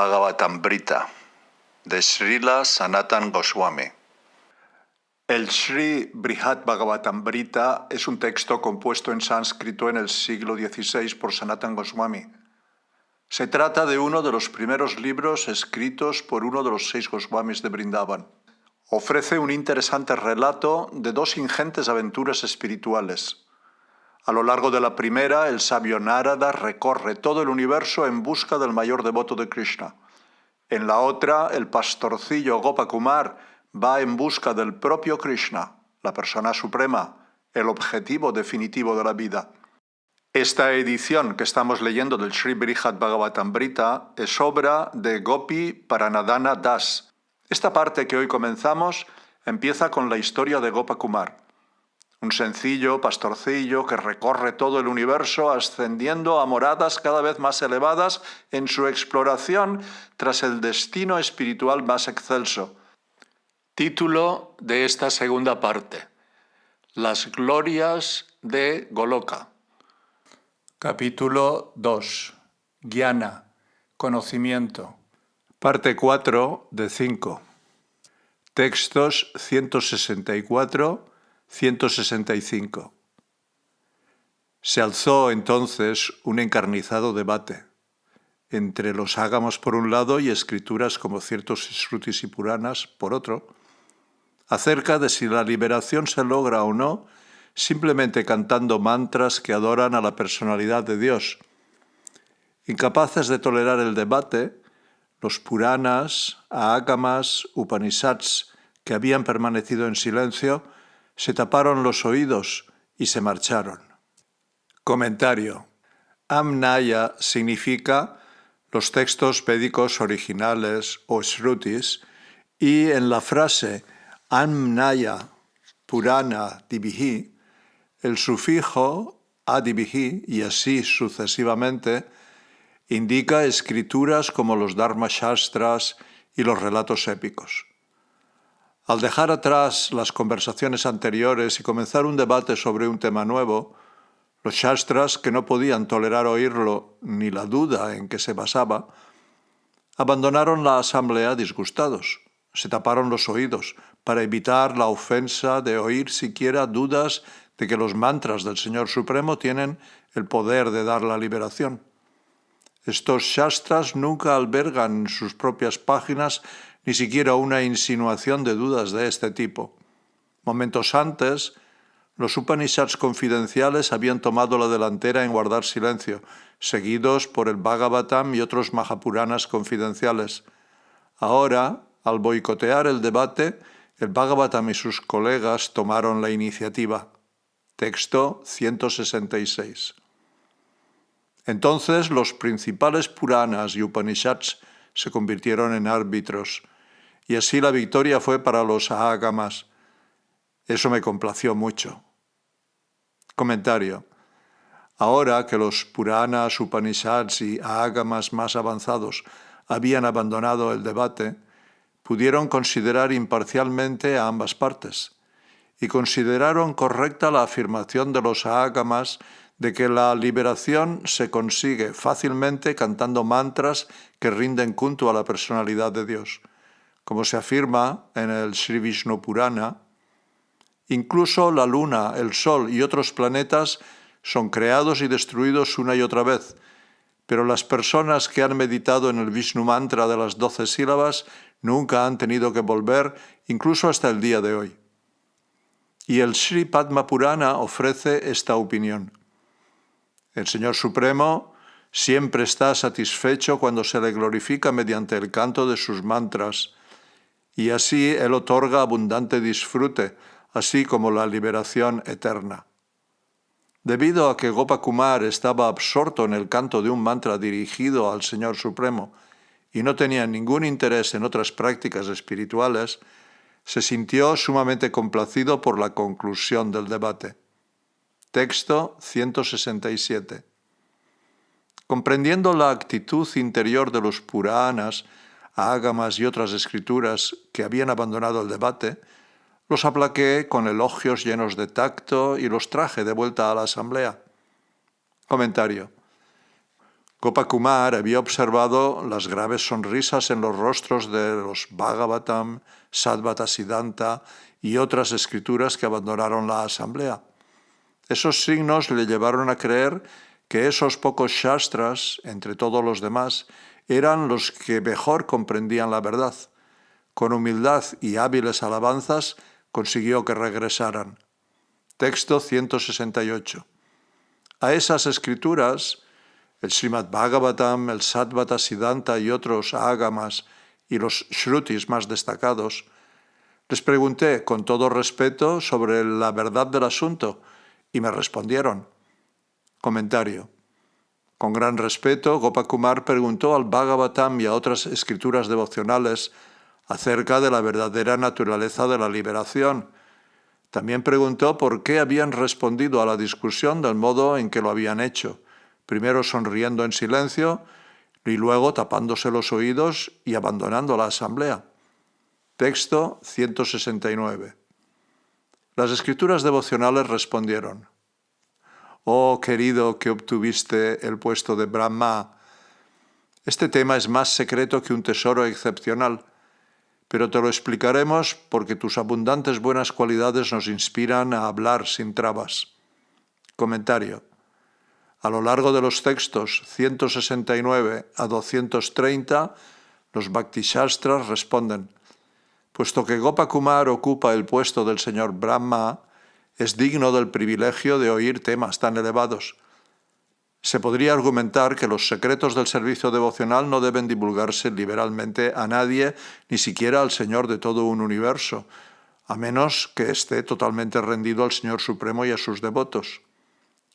Bhagavatamrita de Srila Sanatan Goswami. El Sri Brihad Bhagavatamrita es un texto compuesto en sánscrito en el siglo XVI por Sanatan Goswami. Se trata de uno de los primeros libros escritos por uno de los 6 Goswamis de Vrindavan. Ofrece un interesante relato de 2 ingentes aventuras espirituales. A lo largo de la primera, el sabio Narada recorre todo el universo en busca del mayor devoto de Krishna. En la otra, el pastorcillo Gopakumar va en busca del propio Krishna, la persona suprema, el objetivo definitivo de la vida. Esta edición que estamos leyendo del Sri Brihad Bhagavatamrita es obra de Gopi Paranadhana Das. Esta parte que hoy comenzamos empieza con la historia de Gopakumar, un sencillo pastorcillo que recorre todo el universo ascendiendo a moradas cada vez más elevadas en su exploración tras el destino espiritual más excelso. Título de esta segunda parte: Las glorias de Goloka. Capítulo 2. Jnana, conocimiento. Parte 4 de 5. Textos 164-165. Se alzó entonces un encarnizado debate entre los ágamos por un lado y escrituras como ciertos Shrutis y Puranas por otro, acerca de si la liberación se logra o no simplemente cantando mantras que adoran a la personalidad de Dios. Incapaces de tolerar el debate, los Puranas, Ágamas, Upanishads que habían permanecido en silencio se taparon los oídos y se marcharon. Comentario. Amnaya significa los textos védicos originales o Shrutis, y en la frase Amnaya Purana Divihi, el sufijo Adivihi y así sucesivamente indica escrituras como los Dharma Shastras y los relatos épicos. Al dejar atrás las conversaciones anteriores y comenzar un debate sobre un tema nuevo, los Shastras, que no podían tolerar oírlo ni la duda en que se basaba, abandonaron la asamblea disgustados. Se taparon los oídos para evitar la ofensa de oír siquiera dudas de que los mantras del Señor Supremo tienen el poder de dar la liberación. Estos Shastras nunca albergan en sus propias páginas ni siquiera una insinuación de dudas de este tipo. Momentos antes, los Upanishads confidenciales habían tomado la delantera en guardar silencio, seguidos por el Bhagavatam y otros Mahapuranas confidenciales. Ahora, al boicotear el debate, el Bhagavatam y sus colegas tomaron la iniciativa. Texto 166. Entonces los principales Puranas y Upanishads se convirtieron en árbitros, y así la victoria fue para los Ágamas. Eso me complació mucho. Comentario. Ahora que los Puranas, Upanishads y Ágamas más avanzados habían abandonado el debate, pudieron considerar imparcialmente a ambas partes, y consideraron correcta la afirmación de los Ágamas de que la liberación se consigue fácilmente cantando mantras que rinden culto a la personalidad de Dios. Como se afirma en el Sri Vishnu Purana, incluso la luna, el sol y otros planetas son creados y destruidos una y otra vez, pero las personas que han meditado en el Vishnu Mantra de las 12 sílabas nunca han tenido que volver, incluso hasta el día de hoy. Y el Sri Padma Purana ofrece esta opinión. El Señor Supremo siempre está satisfecho cuando se le glorifica mediante el canto de sus mantras, y así Él otorga abundante disfrute, así como la liberación eterna. Debido a que Gopakumar estaba absorto en el canto de un mantra dirigido al Señor Supremo y no tenía ningún interés en otras prácticas espirituales, se sintió sumamente complacido por la conclusión del debate. Texto 167. Comprendiendo la actitud interior de los Puranas, Ágamas y otras escrituras que habían abandonado el debate, los aplaqué con elogios llenos de tacto y los traje de vuelta a la asamblea. Comentario. Gopakumar había observado las graves sonrisas en los rostros de los Bhagavatam, Sattva-Siddhanta y otras escrituras que abandonaron la asamblea. Esos signos le llevaron a creer que esos pocos shastras, entre todos los demás, eran los que mejor comprendían la verdad. Con humildad y hábiles alabanzas consiguió que regresaran. Texto 168. A esas escrituras, el Srimad Bhagavatam, el Sattva-Siddhanta y otros ágamas y los shrutis más destacados, les pregunté con todo respeto sobre la verdad del asunto y me respondieron. Comentario. Con gran respeto, Gopakumar preguntó al Bhagavatam y a otras escrituras devocionales acerca de la verdadera naturaleza de la liberación. También preguntó por qué habían respondido a la discusión del modo en que lo habían hecho, primero sonriendo en silencio y luego tapándose los oídos y abandonando la asamblea. Texto 169. Las escrituras devocionales respondieron: «Oh querido que obtuviste el puesto de Brahma, este tema es más secreto que un tesoro excepcional, pero te lo explicaremos porque tus abundantes buenas cualidades nos inspiran a hablar sin trabas». Comentario. A lo largo de los textos 169 a 230, los Bhaktishastras responden: puesto que Gopakumar ocupa el puesto del señor Brahma, es digno del privilegio de oír temas tan elevados. Se podría argumentar que los secretos del servicio devocional no deben divulgarse liberalmente a nadie, ni siquiera al Señor de todo un universo, a menos que esté totalmente rendido al Señor Supremo y a sus devotos.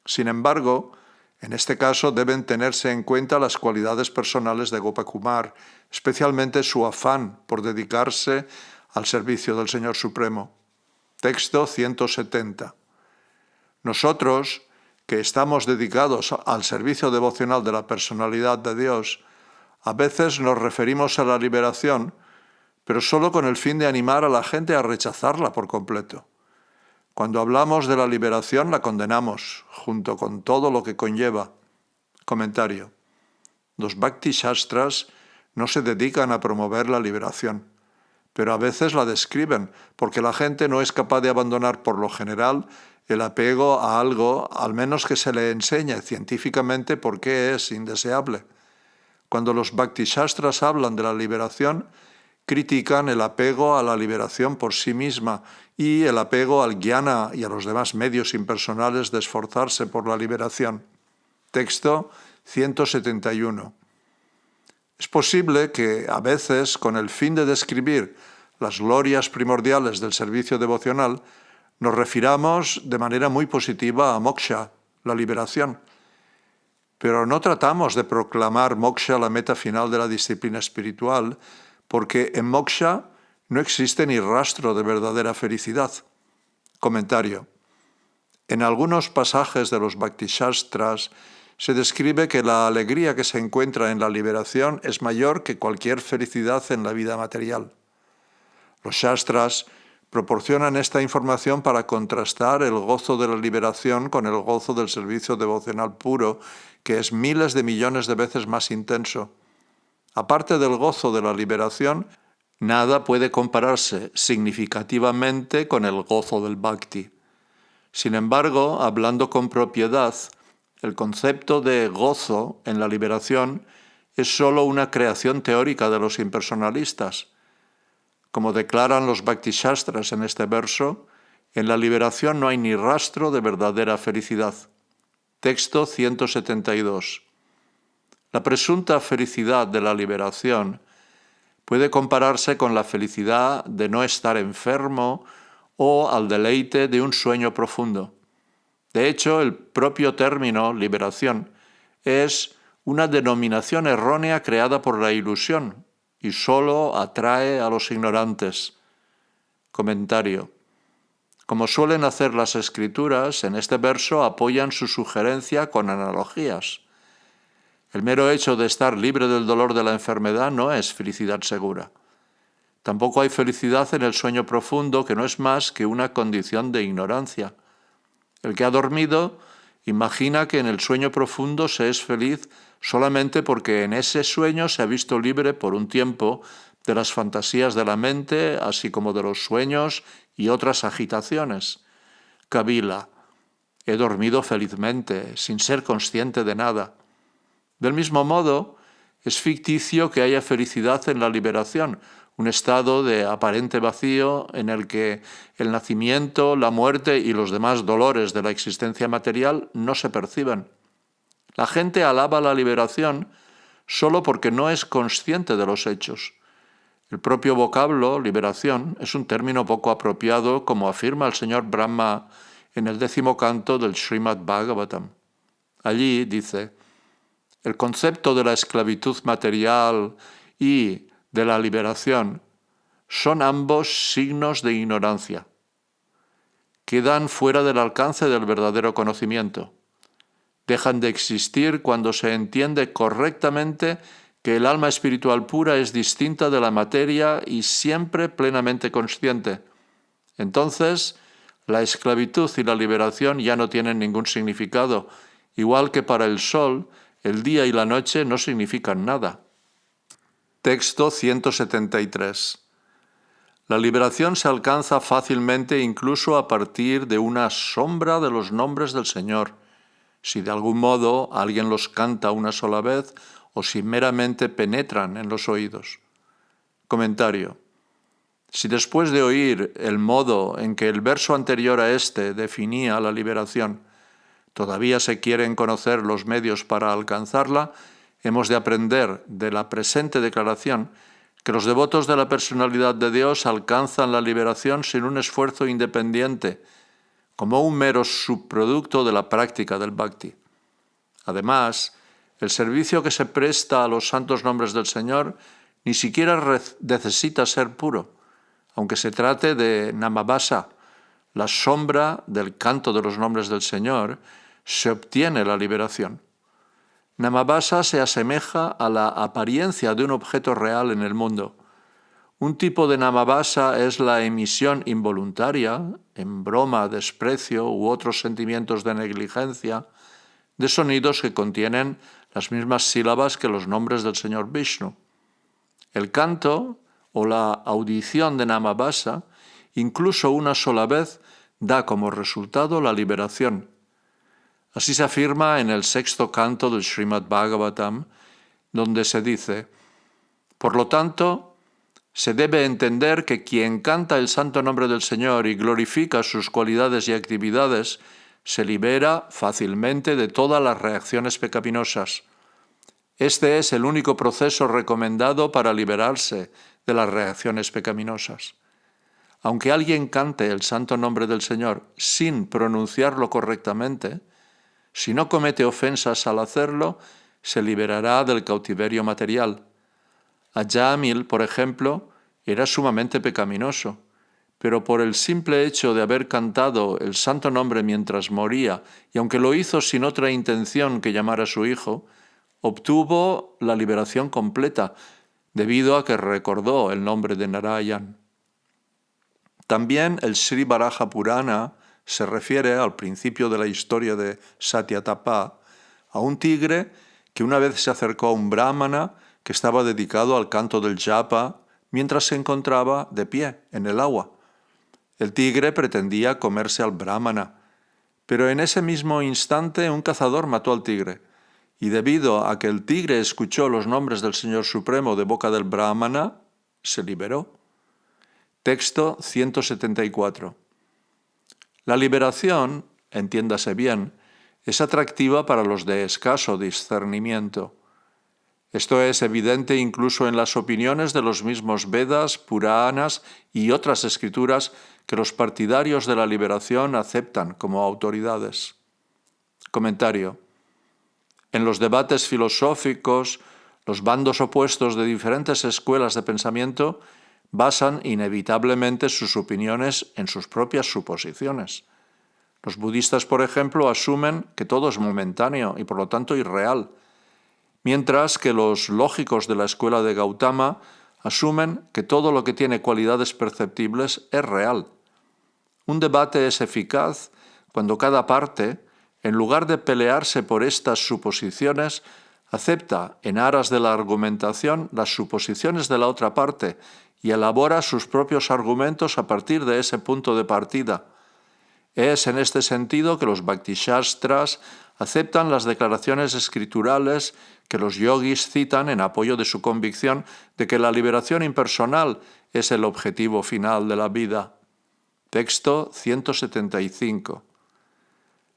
Sin embargo, en este caso deben tenerse en cuenta las cualidades personales de Gopakumar, especialmente su afán por dedicarse al servicio del Señor Supremo. Texto 170. Nosotros, que estamos dedicados al servicio devocional de la personalidad de Dios, a veces nos referimos a la liberación, pero solo con el fin de animar a la gente a rechazarla por completo. Cuando hablamos de la liberación, la condenamos, junto con todo lo que conlleva. Comentario. Los Bhakti Shastras no se dedican a promover la liberación, pero a veces la describen, porque la gente no es capaz de abandonar por lo general el apego a algo, al menos que se le enseñe científicamente por qué es indeseable. Cuando los Bhakti Shastras hablan de la liberación, critican el apego a la liberación por sí misma y el apego al jnana y a los demás medios impersonales de esforzarse por la liberación. Texto 171. Es posible que a veces, con el fin de describir las glorias primordiales del servicio devocional, nos refiramos de manera muy positiva a moksha, la liberación. Pero no tratamos de proclamar moksha la meta final de la disciplina espiritual, porque en moksha no existe ni rastro de verdadera felicidad. Comentario. En algunos pasajes de los Bhaktishastras se describe que la alegría que se encuentra en la liberación es mayor que cualquier felicidad en la vida material. Los Shastras proporcionan esta información para contrastar el gozo de la liberación con el gozo del servicio devocional puro, que es miles de millones de veces más intenso. Aparte del gozo de la liberación, nada puede compararse significativamente con el gozo del bhakti. Sin embargo, hablando con propiedad, el concepto de gozo en la liberación es sólo una creación teórica de los impersonalistas. Como declaran los Bhaktishastras en este verso, en la liberación no hay ni rastro de verdadera felicidad. Texto 172. La presunta felicidad de la liberación puede compararse con la felicidad de no estar enfermo o al deleite de un sueño profundo. De hecho, el propio término liberación es una denominación errónea creada por la ilusión y solo atrae a los ignorantes. Comentario. Como suelen hacer las escrituras, en este verso apoyan su sugerencia con analogías. El mero hecho de estar libre del dolor de la enfermedad no es felicidad segura. Tampoco hay felicidad en el sueño profundo, que no es más que una condición de ignorancia. El que ha dormido Imagina que en el sueño profundo se es feliz solamente porque en ese sueño se ha visto libre por un tiempo de las fantasías de la mente, así como de los sueños y otras agitaciones. Kabila: he dormido felizmente, sin ser consciente de nada. Del mismo modo, es ficticio que haya felicidad en la liberación, un estado de aparente vacío en el que el nacimiento, la muerte y los demás dolores de la existencia material no se perciben. La gente alaba la liberación solo porque no es consciente de los hechos. El propio vocablo, liberación, es un término poco apropiado, como afirma el señor Brahma en el 10º canto del Srimad Bhagavatam. Allí dice: el concepto de la esclavitud material y de la liberación son ambos signos de ignorancia. Quedan fuera del alcance del verdadero conocimiento. Dejan de existir cuando se entiende correctamente que el alma espiritual pura es distinta de la materia y siempre plenamente consciente. Entonces, la esclavitud y la liberación ya no tienen ningún significado, igual que para el sol, el día y la noche no significan nada. Texto 173. La liberación se alcanza fácilmente incluso a partir de una sombra de los nombres del Señor, si de algún modo alguien los canta una sola vez o si meramente penetran en los oídos. Comentario. Si después de oír el modo en que el verso anterior a este definía la liberación, todavía se quieren conocer los medios para alcanzarla, hemos de aprender de la presente declaración que los devotos de la personalidad de Dios alcanzan la liberación sin un esfuerzo independiente, como un mero subproducto de la práctica del bhakti. Además, el servicio que se presta a los santos nombres del Señor ni siquiera necesita ser puro, aunque se trate de namabasa, la sombra del canto de los nombres del Señor, se obtiene la liberación. Namabasa se asemeja a la apariencia de un objeto real en el mundo. Un tipo de namabasa es la emisión involuntaria, en broma, desprecio u otros sentimientos de negligencia, de sonidos que contienen las mismas sílabas que los nombres del Señor Vishnu. El canto o la audición de namabasa, incluso una sola vez, da como resultado la liberación. Así se afirma en el 6º canto del Srimad Bhagavatam, donde se dice: por lo tanto, se debe entender que quien canta el santo nombre del Señor y glorifica sus cualidades y actividades, se libera fácilmente de todas las reacciones pecaminosas. Este es el único proceso recomendado para liberarse de las reacciones pecaminosas. Aunque alguien cante el santo nombre del Señor sin pronunciarlo correctamente, si no comete ofensas al hacerlo, se liberará del cautiverio material. Ajamil, por ejemplo, era sumamente pecaminoso, pero por el simple hecho de haber cantado el santo nombre mientras moría, y aunque lo hizo sin otra intención que llamar a su hijo, obtuvo la liberación completa, debido a que recordó el nombre de Narayan. También el Sri Varaha Purana se refiere al principio de la historia de Satyatapa, a un tigre que una vez se acercó a un brahmana que estaba dedicado al canto del japa mientras se encontraba de pie en el agua. El tigre pretendía comerse al brahmana, pero en ese mismo instante un cazador mató al tigre, y debido a que el tigre escuchó los nombres del Señor Supremo de boca del brahmana, se liberó. Texto 174. La liberación, entiéndase bien, es atractiva para los de escaso discernimiento. Esto es evidente incluso en las opiniones de los mismos Vedas, Puranas y otras escrituras que los partidarios de la liberación aceptan como autoridades. Comentario. En los debates filosóficos, los bandos opuestos de diferentes escuelas de pensamiento basan inevitablemente sus opiniones en sus propias suposiciones. Los budistas, por ejemplo, asumen que todo es momentáneo y por lo tanto irreal, mientras que los lógicos de la escuela de Gautama asumen que todo lo que tiene cualidades perceptibles es real. Un debate es eficaz cuando cada parte, en lugar de pelearse por estas suposiciones, acepta, en aras de la argumentación, las suposiciones de la otra parte y elabora sus propios argumentos a partir de ese punto de partida. Es en este sentido que los Bhaktishastras aceptan las declaraciones escriturales que los yogis citan en apoyo de su convicción de que la liberación impersonal es el objetivo final de la vida. Texto 175.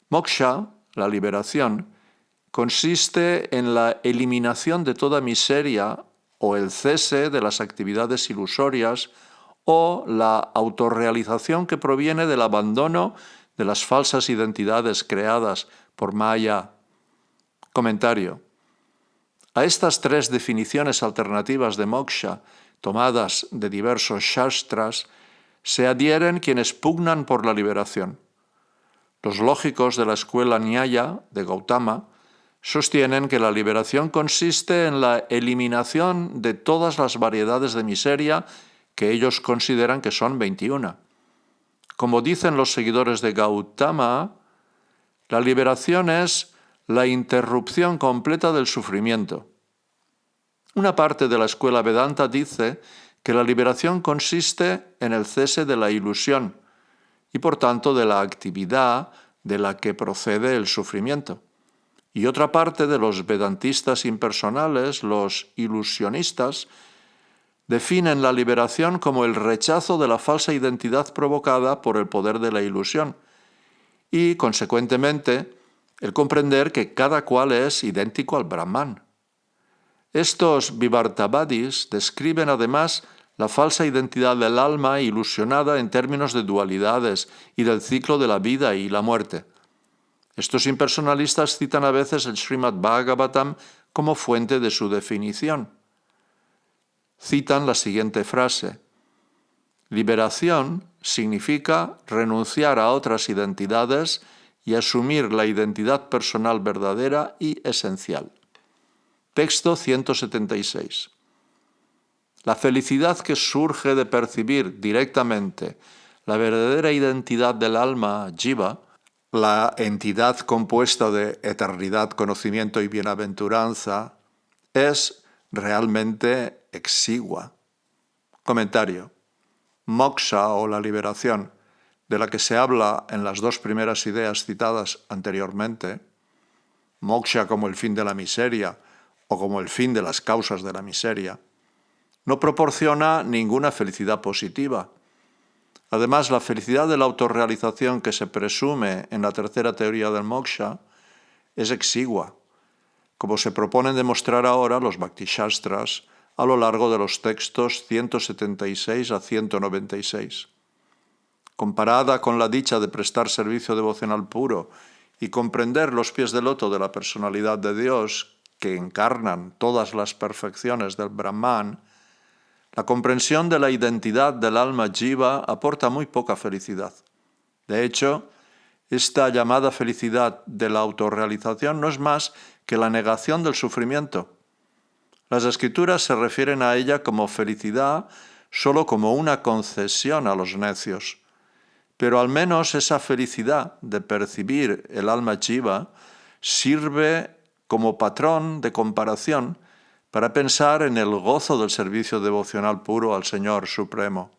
Moksha, la liberación, consiste en la eliminación de toda miseria o el cese de las actividades ilusorias o la autorrealización que proviene del abandono de las falsas identidades creadas por Maya. Comentario. A estas tres definiciones alternativas de moksha, tomadas de diversos shastras, se adhieren quienes pugnan por la liberación. Los lógicos de la escuela Nyaya de Gautama sostienen que la liberación consiste en la eliminación de todas las variedades de miseria que ellos consideran que son 21. Como dicen los seguidores de Gautama, la liberación es la interrupción completa del sufrimiento. Una parte de la escuela Vedanta dice que la liberación consiste en el cese de la ilusión y por tanto de la actividad de la que procede el sufrimiento. Y otra parte de los vedantistas impersonales, los ilusionistas, definen la liberación como el rechazo de la falsa identidad provocada por el poder de la ilusión y, consecuentemente, el comprender que cada cual es idéntico al Brahman. Estos Vivartavadis describen además la falsa identidad del alma ilusionada en términos de dualidades y del ciclo de la vida y la muerte. Estos impersonalistas citan a veces el Srimad Bhagavatam como fuente de su definición. Citan la siguiente frase: liberación significa renunciar a otras identidades y asumir la identidad personal verdadera y esencial. Texto 176. La felicidad que surge de percibir directamente la verdadera identidad del alma, Jiva, la entidad compuesta de eternidad, conocimiento y bienaventuranza, es realmente exigua. Comentario. Moksha o la liberación, de la que se habla en las dos primeras ideas citadas anteriormente, moksha como el fin de la miseria o como el fin de las causas de la miseria, no proporciona ninguna felicidad positiva. Además, la felicidad de la autorrealización que se presume en la tercera teoría del moksha es exigua, como se proponen demostrar ahora los Bhaktishastras a lo largo de los textos 176 a 196. Comparada con la dicha de prestar servicio devocional puro y comprender los pies de loto de la personalidad de Dios que encarnan todas las perfecciones del Brahman, la comprensión de la identidad del alma jiva aporta muy poca felicidad. De hecho, esta llamada felicidad de la autorrealización no es más que la negación del sufrimiento. Las escrituras se refieren a ella como felicidad solo como una concesión a los necios. Pero al menos esa felicidad de percibir el alma jiva sirve como patrón de comparación para pensar en el gozo del servicio devocional puro al Señor Supremo.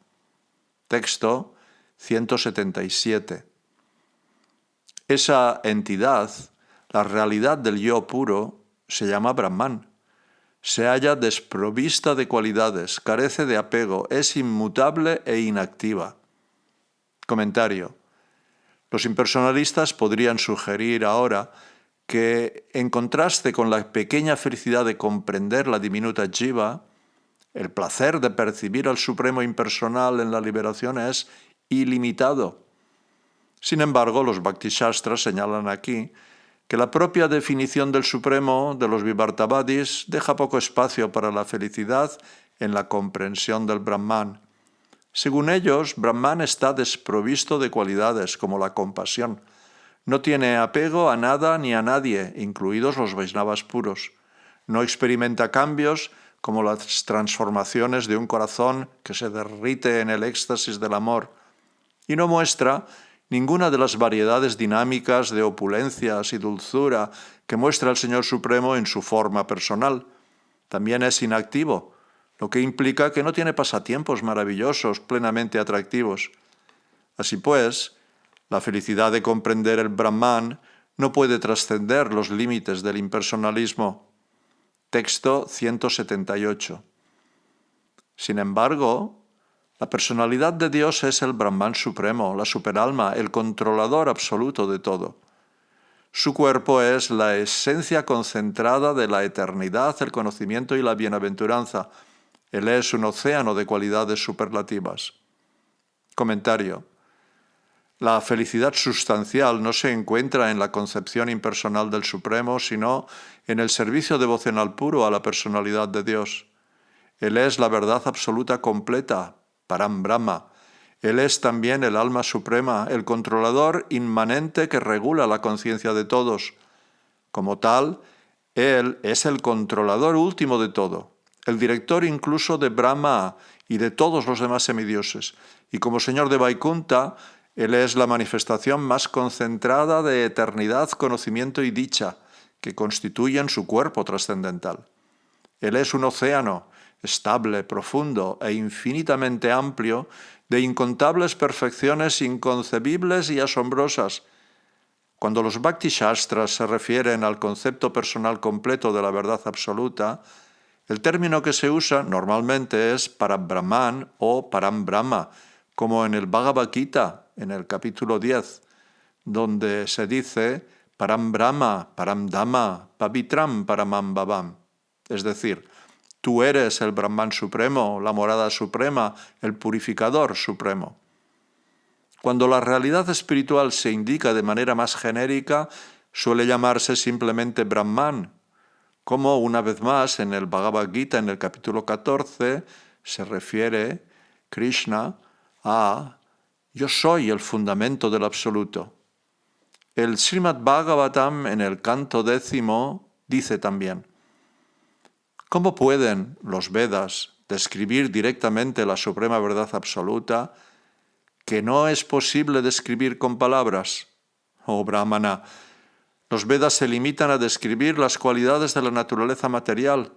Texto 177. Esa entidad, la realidad del yo puro, se llama Brahman. Se halla desprovista de cualidades, carece de apego, es inmutable e inactiva. Comentario. Los impersonalistas podrían sugerir ahora que, en contraste con la pequeña felicidad de comprender la diminuta jiva, el placer de percibir al Supremo impersonal en la liberación es ilimitado. Sin embargo, los Bhaktishastras señalan aquí que la propia definición del Supremo de los Vivartavadis deja poco espacio para la felicidad en la comprensión del Brahman. Según ellos, Brahman está desprovisto de cualidades como la compasión. No tiene apego a nada ni a nadie, incluidos los Vaishnavas puros. No experimenta cambios como las transformaciones de un corazón que se derrite en el éxtasis del amor. Y no muestra ninguna de las variedades dinámicas de opulencias y dulzura que muestra el Señor Supremo en su forma personal. También es inactivo, lo que implica que no tiene pasatiempos maravillosos, plenamente atractivos. Así pues, la felicidad de comprender el Brahman no puede trascender los límites del impersonalismo. Texto 178. Sin embargo, la personalidad de Dios es el Brahman supremo, la superalma, el controlador absoluto de todo. Su cuerpo es la esencia concentrada de la eternidad, el conocimiento y la bienaventuranza. Él es un océano de cualidades superlativas. Comentario. La felicidad sustancial no se encuentra en la concepción impersonal del Supremo, sino en el servicio devocional puro a la personalidad de Dios. Él es la verdad absoluta completa, Param Brahma. Él es también el alma suprema, el controlador inmanente que regula la conciencia de todos. Como tal, Él es el controlador último de todo, el director incluso de Brahma y de todos los demás semidioses. Y como Señor de Vaikunta, Él es la manifestación más concentrada de eternidad, conocimiento y dicha, que constituyen su cuerpo trascendental. Él es un océano, estable, profundo e infinitamente amplio, de incontables perfecciones inconcebibles y asombrosas. Cuando los Bhakti Shastras se refieren al concepto personal completo de la verdad absoluta, el término que se usa normalmente es Parabrahman o Param Brahma, como en el Bhagavad Gita, en el capítulo 10, donde se dice Param Brahma, Param Dhamma, Pavitram Paramam Bhavam, es decir, tú eres el Brahman supremo, la morada suprema, el purificador supremo. Cuando la realidad espiritual se indica de manera más genérica, suele llamarse simplemente Brahman, como una vez más en el Bhagavad Gita, en el capítulo 14, se refiere Krishna a yo soy el fundamento del absoluto. El Srimad Bhagavatam en el canto 10 dice también: ¿cómo pueden los Vedas describir directamente la suprema verdad absoluta que no es posible describir con palabras? Oh Brahmana, los Vedas se limitan a describir las cualidades de la naturaleza material,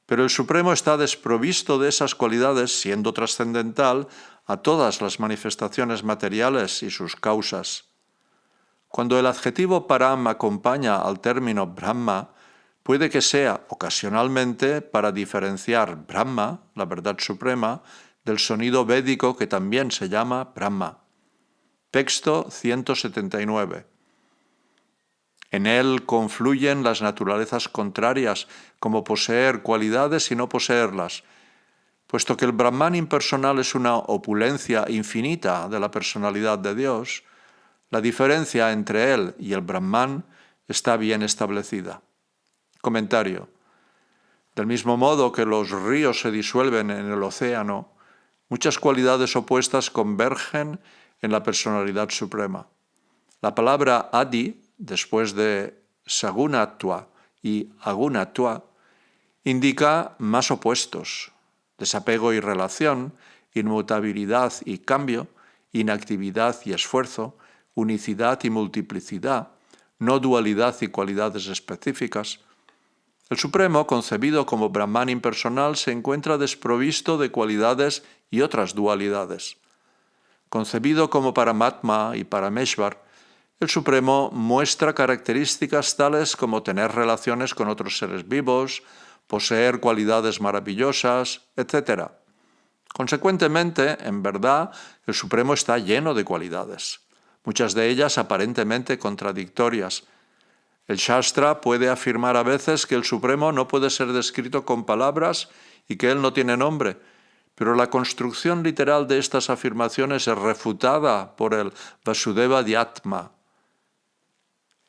pero el Supremo está desprovisto de esas cualidades, siendo trascendental a todas las manifestaciones materiales y sus causas. Cuando el adjetivo Param acompaña al término Brahma, puede que sea ocasionalmente para diferenciar Brahma, la verdad suprema, del sonido védico que también se llama Brahma. Texto 179. En él confluyen las naturalezas contrarias, como poseer cualidades y no poseerlas. Puesto que el Brahman impersonal es una opulencia infinita de la personalidad de Dios, la diferencia entre él y el Brahman está bien establecida. Comentario. Del mismo modo que los ríos se disuelven en el océano, muchas cualidades opuestas convergen en la personalidad suprema. La palabra Adi, después de Sagunatva y Agunatva, indica más opuestos: desapego y relación, inmutabilidad y cambio, inactividad y esfuerzo, unicidad y multiplicidad, no dualidad y cualidades específicas. El Supremo, concebido como Brahman impersonal, se encuentra desprovisto de cualidades y otras dualidades. Concebido como Paramatma y Parameshvar, el Supremo muestra características tales como tener relaciones con otros seres vivos, poseer cualidades maravillosas, etc. Consecuentemente, en verdad, el Supremo está lleno de cualidades, muchas de ellas aparentemente contradictorias. El Shastra puede afirmar a veces que el Supremo no puede ser descrito con palabras y que él no tiene nombre, pero la construcción literal de estas afirmaciones es refutada por el Vasudeva Dhyatma.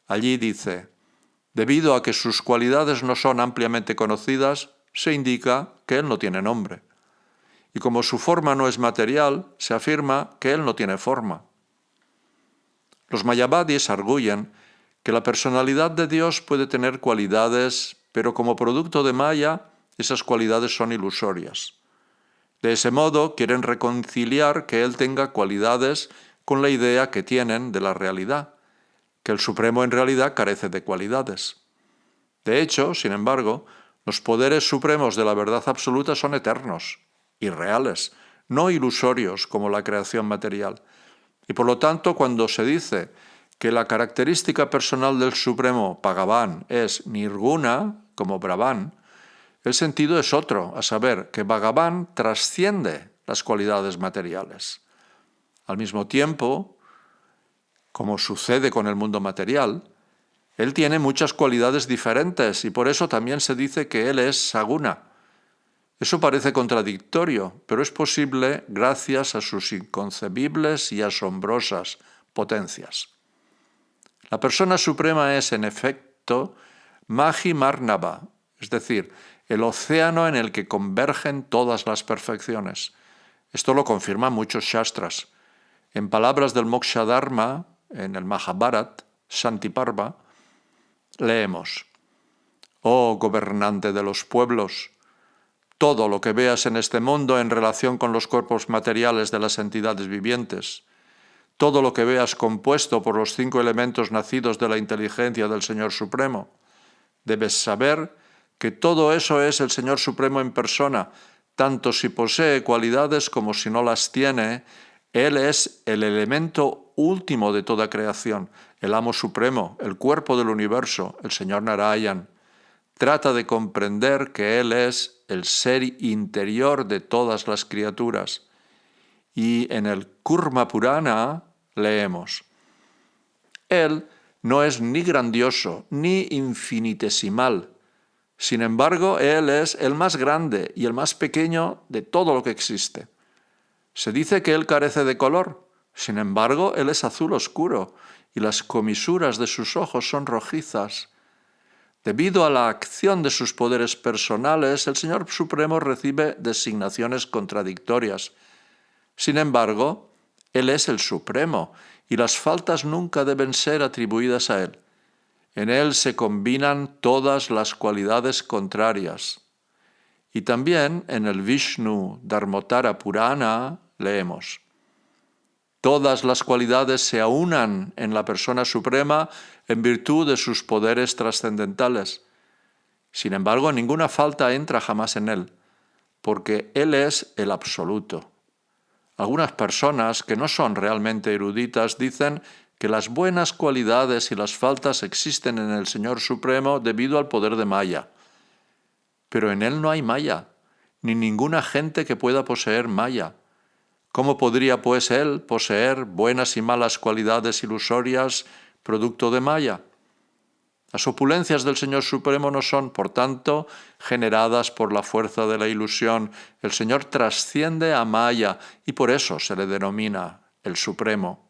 Allí dice: debido a que sus cualidades no son ampliamente conocidas, se indica que él no tiene nombre. Y como su forma no es material, se afirma que él no tiene forma. Los Mayavadis arguyen que la personalidad de Dios puede tener cualidades, pero como producto de Maya, esas cualidades son ilusorias. De ese modo, quieren reconciliar que Él tenga cualidades con la idea que tienen de la realidad, que el Supremo en realidad carece de cualidades. De hecho, sin embargo, los poderes supremos de la verdad absoluta son eternos, irreales, no ilusorios como la creación material. Y por lo tanto, cuando se dice que la característica personal del Supremo Bhagavan es nirguna, como Brahman, el sentido es otro, a saber, que Bhagavan trasciende las cualidades materiales. Al mismo tiempo, como sucede con el mundo material, él tiene muchas cualidades diferentes y por eso también se dice que él es Saguna. Eso parece contradictorio, pero es posible gracias a sus inconcebibles y asombrosas potencias. La persona suprema es, en efecto, Mahimarnava, es decir, el océano en el que convergen todas las perfecciones. Esto lo confirman muchos shastras. En palabras del Mokshadharma, en el Mahabharat, Shantiparva, leemos: «Oh gobernante de los pueblos, todo lo que veas en este mundo en relación con los cuerpos materiales de las entidades vivientes, todo lo que veas compuesto por los 5 elementos nacidos de la inteligencia del Señor Supremo, debes saber que todo eso es el Señor Supremo en persona, tanto si posee cualidades como si no las tiene. Él es el elemento último de toda creación, el amo supremo, el cuerpo del universo, el Señor Narayan. Trata de comprender que Él es el ser interior de todas las criaturas». Y en el Kurma Purana leemos: «Él no es ni grandioso ni infinitesimal. Sin embargo, Él es el más grande y el más pequeño de todo lo que existe. Se dice que Él carece de color. Sin embargo, Él es azul oscuro y las comisuras de sus ojos son rojizas. Debido a la acción de sus poderes personales, el Señor Supremo recibe designaciones contradictorias. Sin embargo, Él es el Supremo y las faltas nunca deben ser atribuidas a Él. En Él se combinan todas las cualidades contrarias». Y también en el Vishnu Dharmotara Purana leemos: «Todas las cualidades se aunan en la persona suprema en virtud de sus poderes trascendentales. Sin embargo, ninguna falta entra jamás en Él, porque Él es el absoluto». Algunas personas que no son realmente eruditas dicen que las buenas cualidades y las faltas existen en el Señor Supremo debido al poder de Maya. Pero en Él no hay Maya, ni ninguna gente que pueda poseer Maya. ¿Cómo podría, pues, Él poseer buenas y malas cualidades ilusorias producto de Maya? Las opulencias del Señor Supremo no son, por tanto, generadas por la fuerza de la ilusión. El Señor trasciende a Maya y por eso se le denomina el Supremo.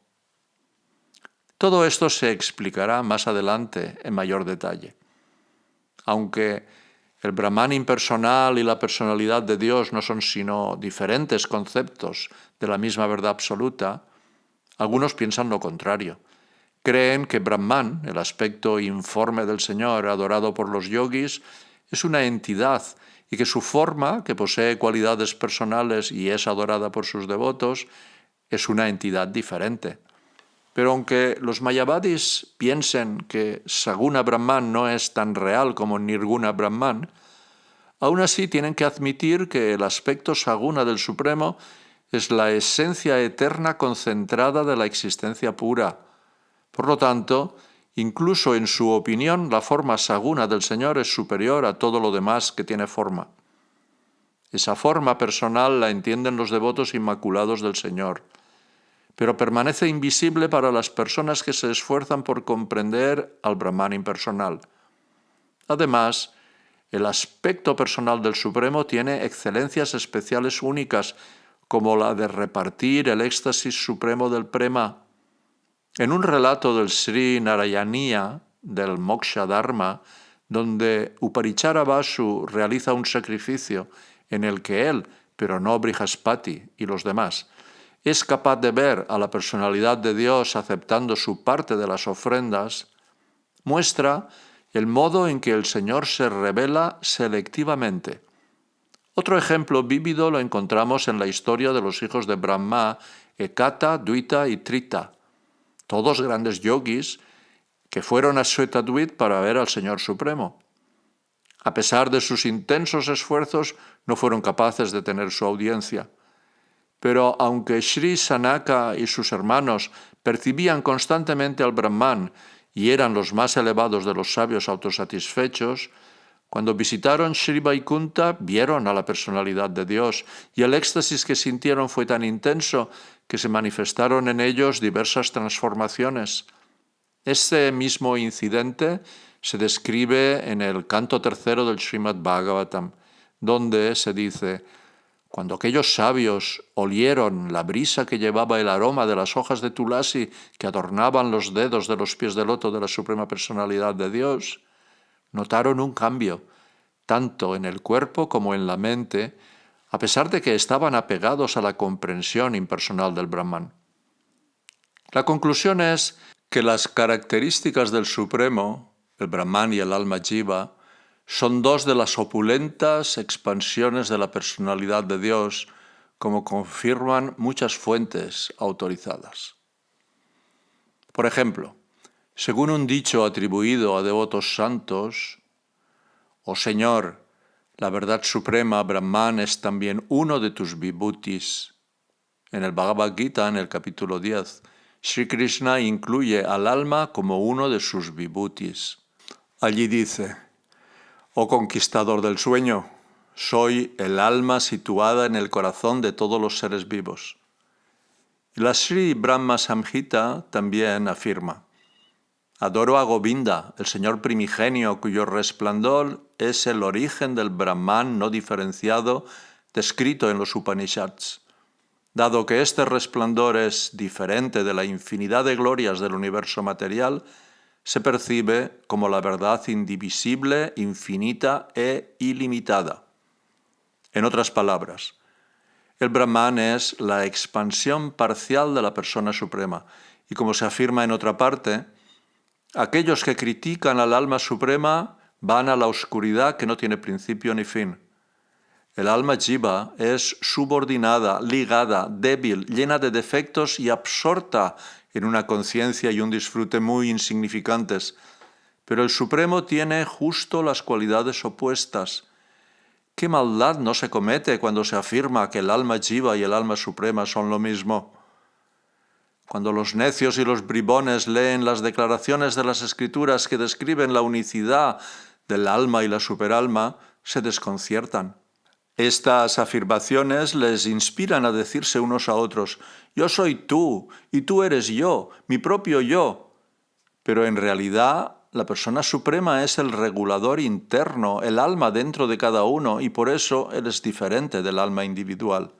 Todo esto se explicará más adelante en mayor detalle. Aunque el Brahman impersonal y la personalidad de Dios no son sino diferentes conceptos de la misma verdad absoluta, algunos piensan lo contrario. Creen que Brahman, el aspecto informe del Señor adorado por los yogis, es una entidad y que su forma, que posee cualidades personales y es adorada por sus devotos, es una entidad diferente. Pero aunque los mayavadis piensen que Saguna Brahman no es tan real como Nirguna Brahman, aún así tienen que admitir que el aspecto Saguna del Supremo es la esencia eterna concentrada de la existencia pura. Por lo tanto, incluso en su opinión, la forma Saguna del Señor es superior a todo lo demás que tiene forma. Esa forma personal la entienden los devotos inmaculados del Señor, pero permanece invisible para las personas que se esfuerzan por comprender al Brahman impersonal. Además, el aspecto personal del Supremo tiene excelencias especiales únicas, como la de repartir el éxtasis supremo del prema. En un relato del Sri Narayaniya, del Moksha Dharma, donde Uparichara Vasu realiza un sacrificio en el que él, pero no Brihaspati y los demás, es capaz de ver a la personalidad de Dios aceptando su parte de las ofrendas, muestra el modo en que el Señor se revela selectivamente. Otro ejemplo vívido lo encontramos en la historia de los hijos de Brahma Ekata, Dvaita y Trita, todos grandes yogis que fueron a Shwetadvit para ver al Señor Supremo. A pesar de sus intensos esfuerzos, no fueron capaces de tener su audiencia. Pero aunque Sri Sanaka y sus hermanos percibían constantemente al Brahman y eran los más elevados de los sabios autosatisfechos, cuando visitaron Sri Vaikunta vieron a la personalidad de Dios y el éxtasis que sintieron fue tan intenso que se manifestaron en ellos diversas transformaciones. Este mismo incidente se describe en el canto 3 del Srimad Bhagavatam, donde se dice: cuando aquellos sabios olieron la brisa que llevaba el aroma de las hojas de tulasi que adornaban los dedos de los pies de loto de la Suprema Personalidad de Dios, notaron un cambio, tanto en el cuerpo como en la mente, a pesar de que estaban apegados a la comprensión impersonal del Brahman. La conclusión es que las características del Supremo, el Brahman y el alma Jiva, son dos de las opulentas expansiones de la personalidad de Dios, como confirman muchas fuentes autorizadas. Por ejemplo, según un dicho atribuido a devotos santos: «Oh Señor, la verdad suprema, Brahman, es también uno de tus vibhutis». En el Bhagavad Gita, en el capítulo 10, Sri Krishna incluye al alma como uno de sus vibhutis. Allí dice: «Oh conquistador del sueño, soy el alma situada en el corazón de todos los seres vivos». Y la Sri Brahma Samhita también afirma: «Adoro a Govinda, el Señor primigenio, cuyo resplandor es el origen del Brahman no diferenciado descrito en los Upanishads. Dado que este resplandor es diferente de la infinidad de glorias del universo material, se percibe como la verdad indivisible, infinita e ilimitada». En otras palabras, el Brahman es la expansión parcial de la persona suprema, y como se afirma en otra parte, aquellos que critican al alma suprema van a la oscuridad que no tiene principio ni fin. El alma Jiva es subordinada, ligada, débil, llena de defectos y absorta en una conciencia y un disfrute muy insignificantes. Pero el Supremo tiene justo las cualidades opuestas. ¿Qué maldad no se comete cuando se afirma que el alma Jiva y el alma suprema son lo mismo? Cuando los necios y los bribones leen las declaraciones de las Escrituras que describen la unicidad del alma y la superalma, se desconciertan. Estas afirmaciones les inspiran a decirse unos a otros: «Yo soy tú y tú eres yo, mi propio yo». Pero en realidad, la persona suprema es el regulador interno, el alma dentro de cada uno, y por eso él es diferente del alma individual.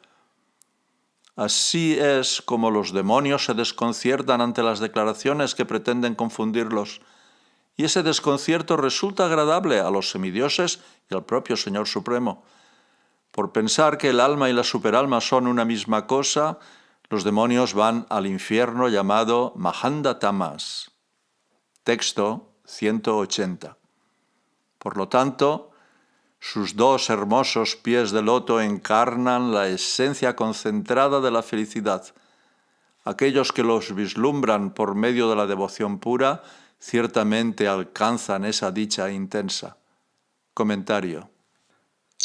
Así es como los demonios se desconciertan ante las declaraciones que pretenden confundirlos, y ese desconcierto resulta agradable a los semidioses y al propio Señor Supremo. Por pensar que el alma y la superalma son una misma cosa, los demonios van al infierno llamado Mahanda Tamas. Texto 180. Por lo tanto, sus dos hermosos pies de loto encarnan la esencia concentrada de la felicidad. Aquellos que los vislumbran por medio de la devoción pura, ciertamente alcanzan esa dicha intensa. Comentario.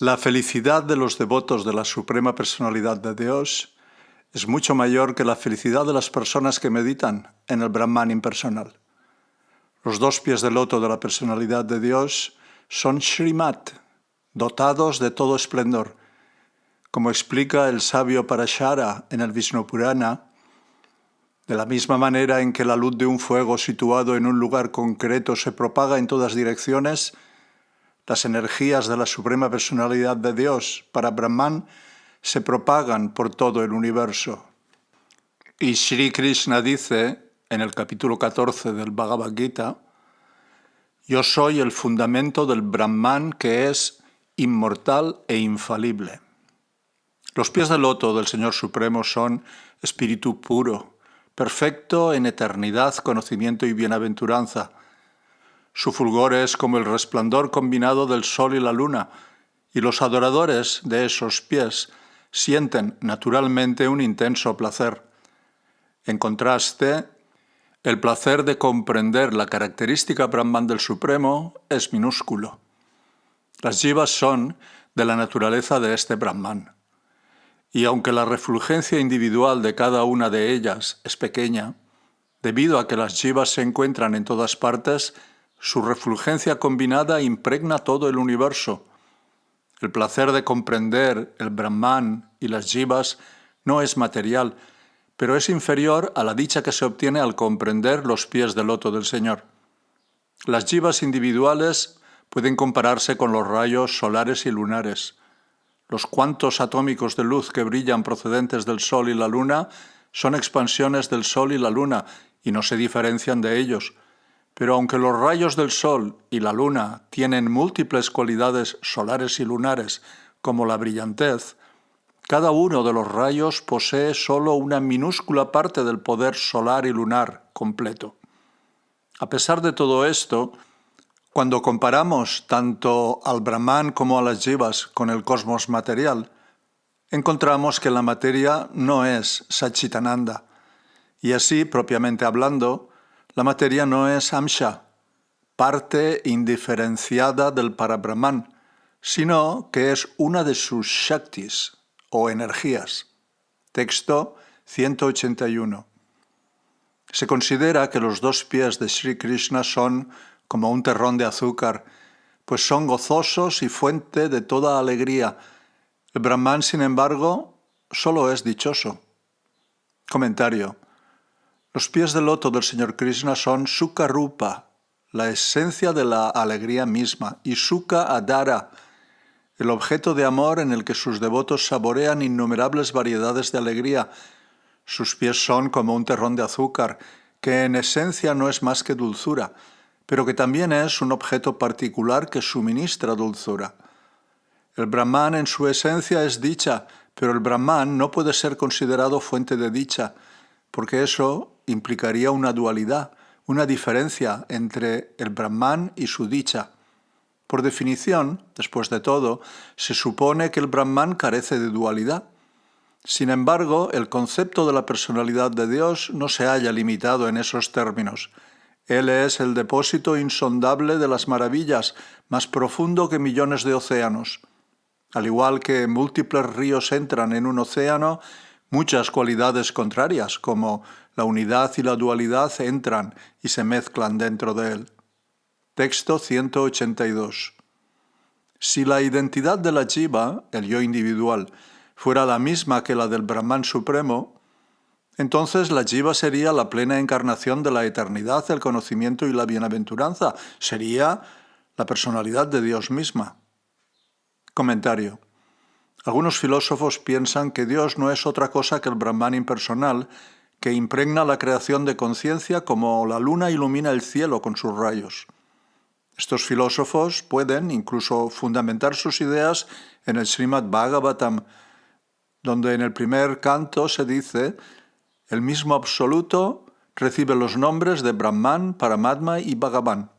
La felicidad de los devotos de la Suprema Personalidad de Dios es mucho mayor que la felicidad de las personas que meditan en el Brahman impersonal. Los dos pies de loto de la personalidad de Dios son Shrimat, dotados de todo esplendor. Como explica el sabio Parashara en el Vishnu Purana, de la misma manera en que la luz de un fuego situado en un lugar concreto se propaga en todas direcciones, las energías de la Suprema Personalidad de Dios para Brahman se propagan por todo el universo. Y Sri Krishna dice, en el capítulo 14 del Bhagavad Gita: «Yo soy el fundamento del Brahman que es inmortal e infalible». Los pies de loto del Señor Supremo son espíritu puro, perfecto en eternidad, conocimiento y bienaventuranza. Su fulgor es como el resplandor combinado del sol y la luna, y los adoradores de esos pies sienten naturalmente un intenso placer. En contraste, el placer de comprender la característica Brahman del Supremo es minúsculo. Las jivas son de la naturaleza de este Brahman. Y aunque la refulgencia individual de cada una de ellas es pequeña, debido a que las jivas se encuentran en todas partes, su refulgencia combinada impregna todo el universo. El placer de comprender el Brahman y las jivas no es material, pero es inferior a la dicha que se obtiene al comprender los pies del loto del Señor. Las jivas individuales pueden compararse con los rayos solares y lunares. Los cuantos atómicos de luz que brillan procedentes del Sol y la Luna son expansiones del Sol y la Luna y no se diferencian de ellos. Pero aunque los rayos del Sol y la Luna tienen múltiples cualidades solares y lunares, como la brillantez, cada uno de los rayos posee solo una minúscula parte del poder solar y lunar completo. A pesar de todo esto, cuando comparamos tanto al Brahman como a las jivas con el cosmos material, encontramos que la materia no es Satchitananda, y así, propiamente hablando, la materia no es Amsha, parte indiferenciada del Parabrahman, sino que es una de sus Shaktis, o energías. Texto 181. Se considera que los dos pies de Sri Krishna son como un terrón de azúcar, pues son gozosos y fuente de toda alegría. El Brahman, sin embargo, solo es dichoso. Comentario. Los pies del loto del Señor Krishna son Sukha Rupa, la esencia de la alegría misma, y Sukha Adhara, el objeto de amor en el que sus devotos saborean innumerables variedades de alegría. Sus pies son como un terrón de azúcar, que en esencia no es más que dulzura, pero que también es un objeto particular que suministra dulzura. El Brahman en su esencia es dicha, pero el Brahman no puede ser considerado fuente de dicha, porque eso implicaría una dualidad, una diferencia entre el Brahman y su dicha. Por definición, después de todo, se supone que el Brahman carece de dualidad. Sin embargo, el concepto de la personalidad de Dios no se halla limitado en esos términos. Él es el depósito insondable de las maravillas, más profundo que millones de océanos. Al igual que múltiples ríos entran en un océano, muchas cualidades contrarias, como la unidad y la dualidad, entran y se mezclan dentro de él. Texto 182. Si la identidad de la jiva, el yo individual, fuera la misma que la del Brahman supremo, entonces la jiva sería la plena encarnación de la eternidad, el conocimiento y la bienaventuranza. Sería la personalidad de Dios misma. Comentario. Algunos filósofos piensan que Dios no es otra cosa que el Brahman impersonal, que impregna la creación de conciencia como la luna ilumina el cielo con sus rayos. Estos filósofos pueden incluso fundamentar sus ideas en el Srimad Bhagavatam, donde en el primer canto se dice: el mismo absoluto recibe los nombres de Brahman, Paramatma y Bhagavan.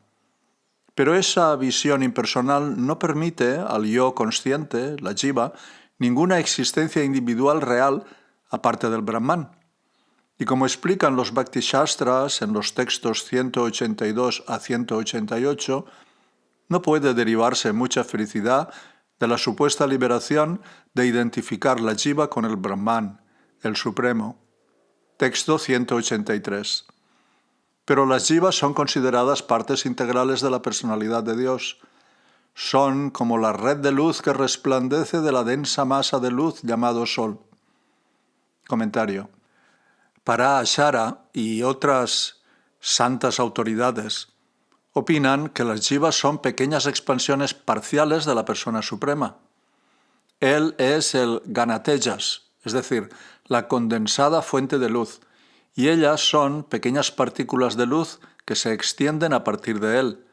Pero esa visión impersonal no permite al yo consciente, la jiva, ninguna existencia individual real aparte del Brahman. Y como explican los Bhakti Shastras en los textos 182 a 188, no puede derivarse mucha felicidad de la supuesta liberación de identificar la jiva con el Brahman, el Supremo. Texto 183. Pero las jivas son consideradas partes integrales de la personalidad de Dios. Son como la red de luz que resplandece de la densa masa de luz llamado Sol. Comentario. Para Ashara y otras santas autoridades opinan que las jivas son pequeñas expansiones parciales de la persona suprema. Él es el Ganatejas, es decir, la condensada fuente de luz, y ellas son pequeñas partículas de luz que se extienden a partir de él.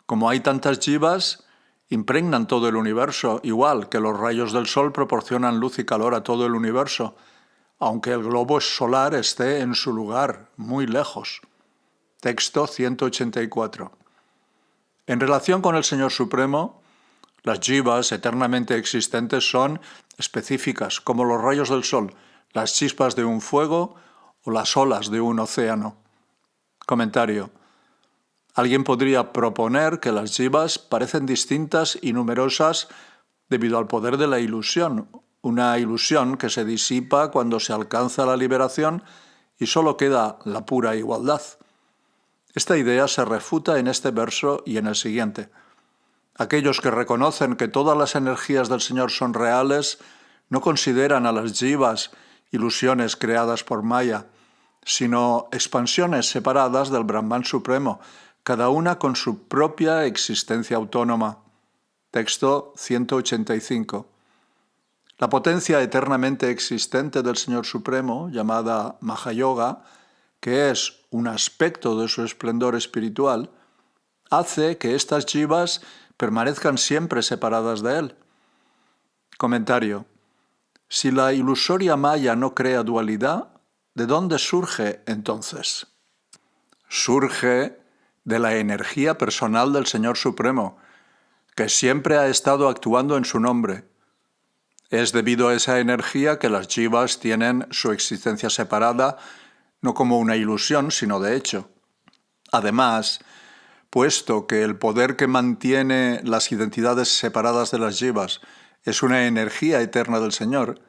Como hay tantas jivas, impregnan todo el universo, igual que los rayos del sol proporcionan luz y calor a todo el universo, aunque el globo solar esté en su lugar, muy lejos. Texto 184. En relación con el Señor Supremo, las jivas eternamente existentes son específicas, como los rayos del sol, las chispas de un fuego o las olas de un océano. Comentario. Alguien podría proponer que las jivas parecen distintas y numerosas debido al poder de la ilusión, una ilusión que se disipa cuando se alcanza la liberación y solo queda la pura igualdad. Esta idea se refuta en este verso y en el siguiente. Aquellos que reconocen que todas las energías del Señor son reales no consideran a las jivas ilusiones creadas por Maya, sino expansiones separadas del Brahman Supremo, cada una con su propia existencia autónoma. Texto 185. La potencia eternamente existente del Señor Supremo, llamada Mahayoga, que es un aspecto de su esplendor espiritual, hace que estas jivas permanezcan siempre separadas de él. Comentario. Si la ilusoria maya no crea dualidad, ¿de dónde surge entonces? Surge de la energía personal del Señor Supremo, que siempre ha estado actuando en su nombre. Es debido a esa energía que las jivas tienen su existencia separada, no como una ilusión, sino de hecho. Además, puesto que el poder que mantiene las identidades separadas de las jivas es una energía eterna del Señor,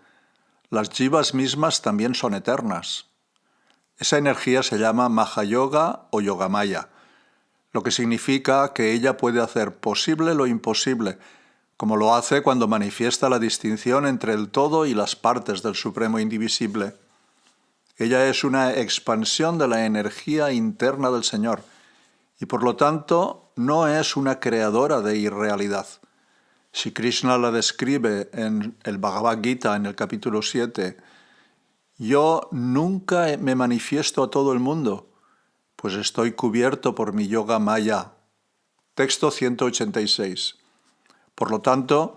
las jivas mismas también son eternas. Esa energía se llama Mahayoga o Yogamaya, lo que significa que ella puede hacer posible lo imposible, como lo hace cuando manifiesta la distinción entre el todo y las partes del Supremo Indivisible. Ella es una expansión de la energía interna del Señor y por lo tanto no es una creadora de irrealidad. Si Krishna la describe en el Bhagavad Gita en el capítulo 7, yo nunca me manifiesto a todo el mundo, pues estoy cubierto por mi yoga maya. Texto 186. Por lo tanto,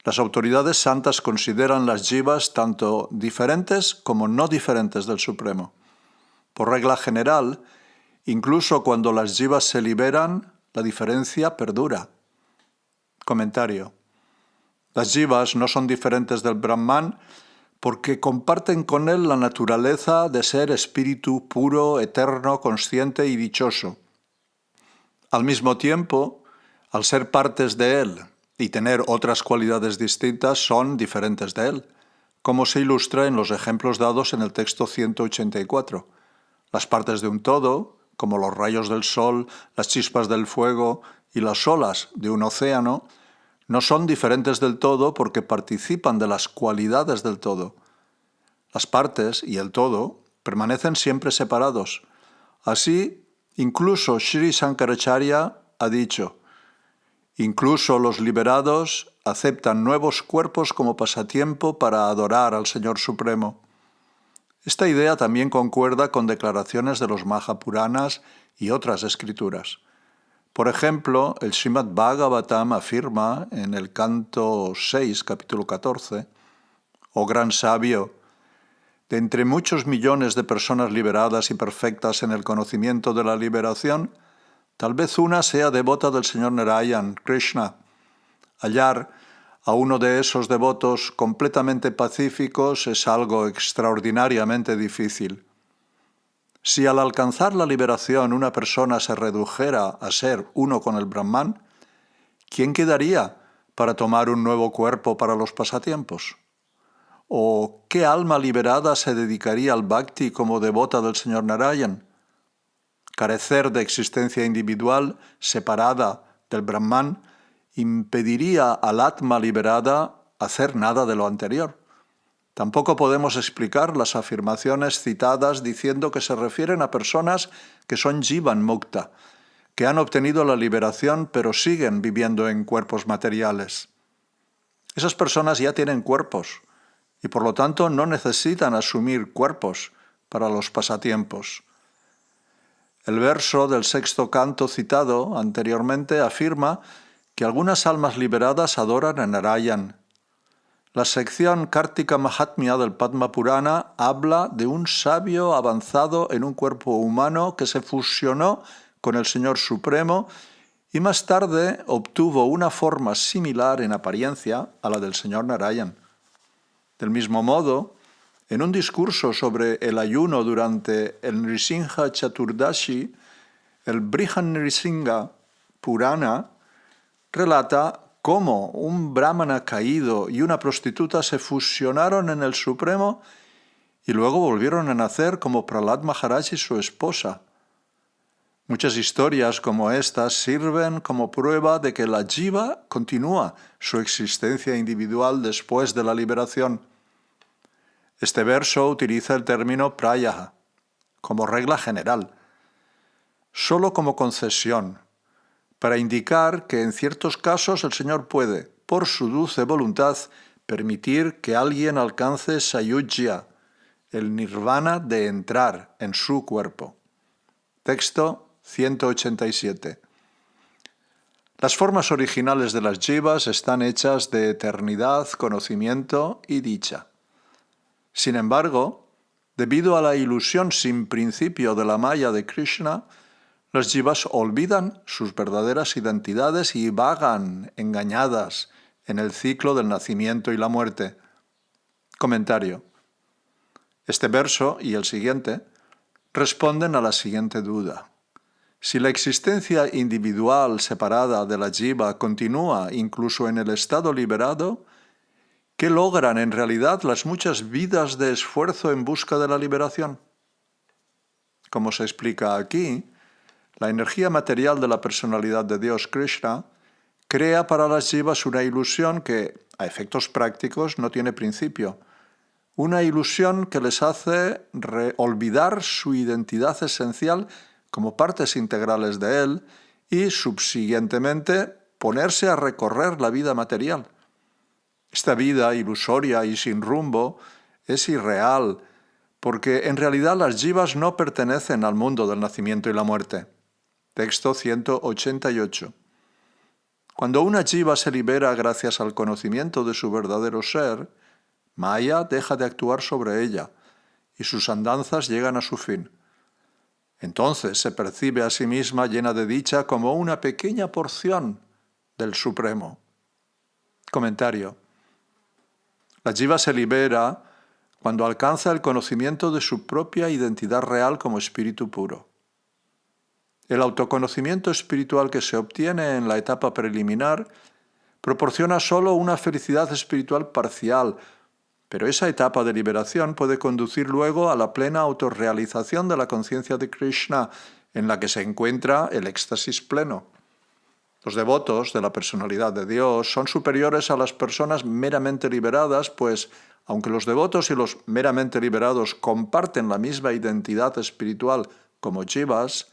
las autoridades santas consideran las jivas tanto diferentes como no diferentes del Supremo. Por regla general, incluso cuando las jivas se liberan, la diferencia perdura. Comentario. Las jivas no son diferentes del Brahman porque comparten con él la naturaleza de ser espíritu puro, eterno, consciente y dichoso. Al mismo tiempo, al ser partes de él y tener otras cualidades distintas, son diferentes de él, como se ilustra en los ejemplos dados en el texto 184. Las partes de un todo, como los rayos del sol, las chispas del fuego y las olas de un océano, no son diferentes del todo porque participan de las cualidades del todo. Las partes y el todo permanecen siempre separados. Así, incluso Sri Shankaracharya ha dicho, incluso los liberados aceptan nuevos cuerpos como pasatiempo para adorar al Señor Supremo. Esta idea también concuerda con declaraciones de los Mahapuranas y otras escrituras. Por ejemplo, el Srimad Bhagavatam afirma en el canto 6, capítulo 14, «Oh gran sabio, de entre muchos millones de personas liberadas y perfectas en el conocimiento de la liberación, tal vez una sea devota del Señor Narayan, Krishna. Hallar a uno de esos devotos completamente pacíficos es algo extraordinariamente difícil. Si al alcanzar la liberación una persona se redujera a ser uno con el Brahman, ¿quién quedaría para tomar un nuevo cuerpo para los pasatiempos? ¿O qué alma liberada se dedicaría al bhakti como devota del Señor Narayan? Carecer de existencia individual separada del Brahman impediría al Atma liberada hacer nada de lo anterior. Tampoco podemos explicar las afirmaciones citadas diciendo que se refieren a personas que son Jivan Mukta, que han obtenido la liberación pero siguen viviendo en cuerpos materiales. Esas personas ya tienen cuerpos y por lo tanto no necesitan asumir cuerpos para los pasatiempos. El verso del sexto canto citado anteriormente afirma que algunas almas liberadas adoran a Narayan. La sección Kartika Mahatmya del Padma Purana habla de un sabio avanzado en un cuerpo humano que se fusionó con el Señor Supremo y más tarde obtuvo una forma similar en apariencia a la del Señor Narayan. Del mismo modo, En un discurso sobre el ayuno durante el Nrsimha Chaturdashi, el Brihadaranyaka Purana relata cómo un brahmana caído y una prostituta se fusionaron en el Supremo y luego volvieron a nacer como Prahlad Maharaj y su esposa. Muchas historias como estas sirven como prueba de que la jiva continúa su existencia individual después de la liberación. Este verso utiliza el término prayaha como regla general, solo como concesión, para indicar que en ciertos casos el Señor puede, por su dulce voluntad, permitir que alguien alcance sayujya, el nirvana de entrar en su cuerpo. Texto 187. Las formas originales de las jivas están hechas de eternidad, conocimiento y dicha. Sin embargo, debido a la ilusión sin principio de la maya de Krishna, las jivas olvidan sus verdaderas identidades y vagan engañadas en el ciclo del nacimiento y la muerte. Comentario. Este verso y el siguiente responden a la siguiente duda. Si la existencia individual separada de la jiva continúa incluso en el estado liberado, ¿qué logran en realidad las muchas vidas de esfuerzo en busca de la liberación? Como se explica aquí, la energía material de la personalidad de Dios Krishna crea para las jivas una ilusión que, a efectos prácticos, no tiene principio. Una ilusión que les hace olvidar su identidad esencial como partes integrales de él y, subsiguientemente, ponerse a recorrer la vida material. Esta vida ilusoria y sin rumbo es irreal, porque en realidad las jivas no pertenecen al mundo del nacimiento y la muerte. Texto 188. Cuando una jiva se libera gracias al conocimiento de su verdadero ser, Maya deja de actuar sobre ella y sus andanzas llegan a su fin. Entonces se percibe a sí misma llena de dicha como una pequeña porción del Supremo. Comentario. La jiva se libera cuando alcanza el conocimiento de su propia identidad real como espíritu puro. El autoconocimiento espiritual que se obtiene en la etapa preliminar proporciona solo una felicidad espiritual parcial, pero esa etapa de liberación puede conducir luego a la plena autorrealización de la conciencia de Krishna, en la que se encuentra el éxtasis pleno. Los devotos de la personalidad de Dios son superiores a las personas meramente liberadas, pues, aunque los devotos y los meramente liberados comparten la misma identidad espiritual como jivas,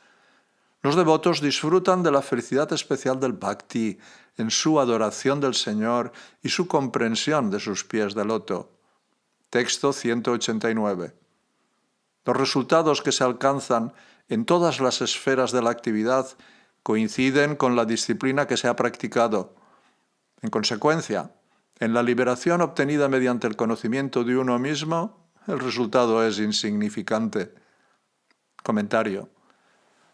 los devotos disfrutan de la felicidad especial del bhakti en su adoración del Señor y su comprensión de sus pies de loto. Texto 189. Los resultados que se alcanzan en todas las esferas de la actividad coinciden con la disciplina que se ha practicado. En consecuencia, en la liberación obtenida mediante el conocimiento de uno mismo, el resultado es insignificante. Comentario.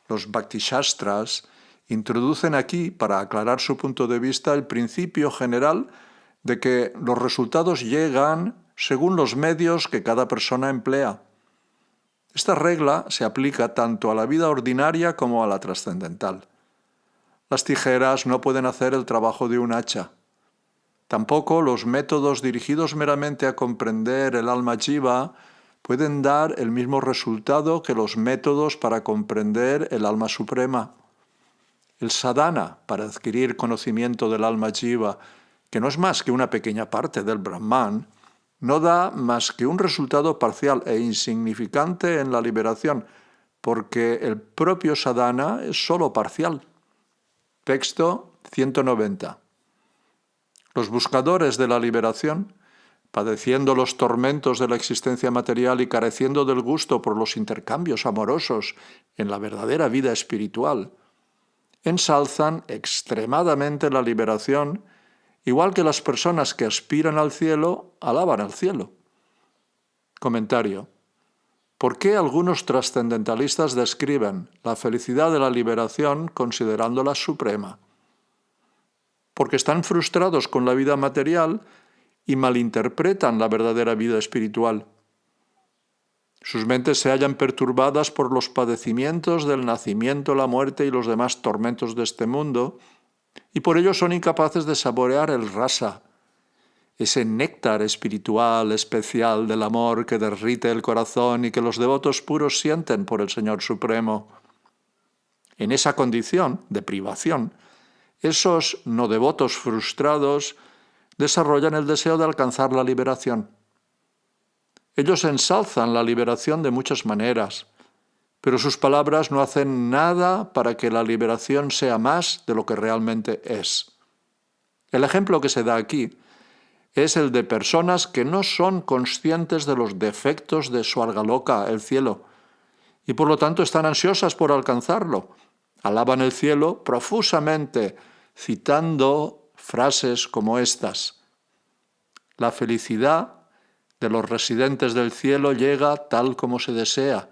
Los Bhakti-shastras introducen aquí, para aclarar su punto de vista, el principio general de que los resultados llegan según los medios que cada persona emplea. Esta regla se aplica tanto a la vida ordinaria como a la trascendental. Las tijeras no pueden hacer el trabajo de un hacha. Tampoco los métodos dirigidos meramente a comprender el alma jiva pueden dar el mismo resultado que los métodos para comprender el alma suprema. El sadhana para adquirir conocimiento del alma jiva, que no es más que una pequeña parte del Brahman, no da más que un resultado parcial e insignificante en la liberación, porque el propio sadhana es solo parcial. Texto 190. Los buscadores de la liberación, padeciendo los tormentos de la existencia material y careciendo del gusto por los intercambios amorosos en la verdadera vida espiritual, ensalzan extremadamente la liberación, igual que las personas que aspiran al cielo alaban al cielo. Comentario. ¿Por qué algunos trascendentalistas describen la felicidad de la liberación considerándola suprema? Porque están frustrados con la vida material y malinterpretan la verdadera vida espiritual. Sus mentes se hallan perturbadas por los padecimientos del nacimiento, la muerte y los demás tormentos de este mundo, y por ello son incapaces de saborear el rasa, ese néctar espiritual especial del amor que derrite el corazón y que los devotos puros sienten por el Señor Supremo. En esa condición de privación, esos no devotos frustrados desarrollan el deseo de alcanzar la liberación. Ellos ensalzan la liberación de muchas maneras, pero sus palabras no hacen nada para que la liberación sea más de lo que realmente es. El ejemplo que se da aquí es el de personas que no son conscientes de los defectos de Swargaloka, el cielo, y por lo tanto están ansiosas por alcanzarlo. Alaban el cielo profusamente, citando frases como estas: la felicidad de los residentes del cielo llega tal como se desea,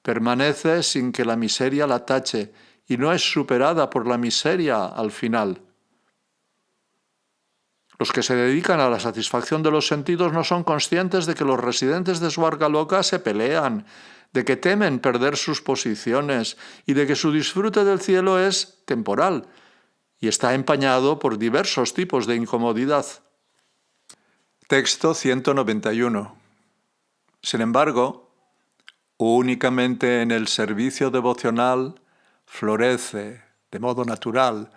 permanece sin que la miseria la tache y no es superada por la miseria al final. Los que se dedican a la satisfacción de los sentidos no son conscientes de que los residentes de Swargaloka se pelean, de que temen perder sus posiciones y de que su disfrute del cielo es temporal y está empañado por diversos tipos de incomodidad. Texto 191. Sin embargo, únicamente en el servicio devocional florece de modo natural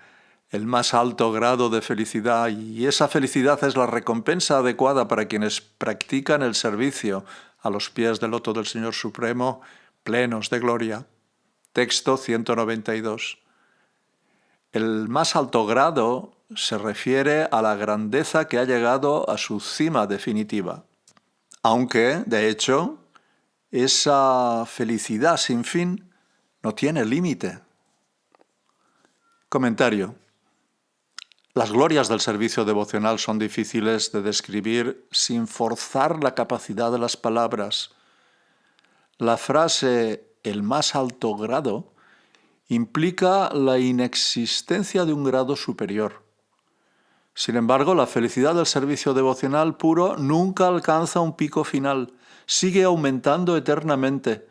el más alto grado de felicidad, y esa felicidad es la recompensa adecuada para quienes practican el servicio a los pies del loto del Señor Supremo, plenos de gloria. Texto 192. El más alto grado se refiere a la grandeza que ha llegado a su cima definitiva, aunque, de hecho, esa felicidad sin fin no tiene límite. Comentario. Las glorias del servicio devocional son difíciles de describir sin forzar la capacidad de las palabras. La frase «el más alto grado» implica la inexistencia de un grado superior. Sin embargo, la felicidad del servicio devocional puro nunca alcanza un pico final, sigue aumentando eternamente.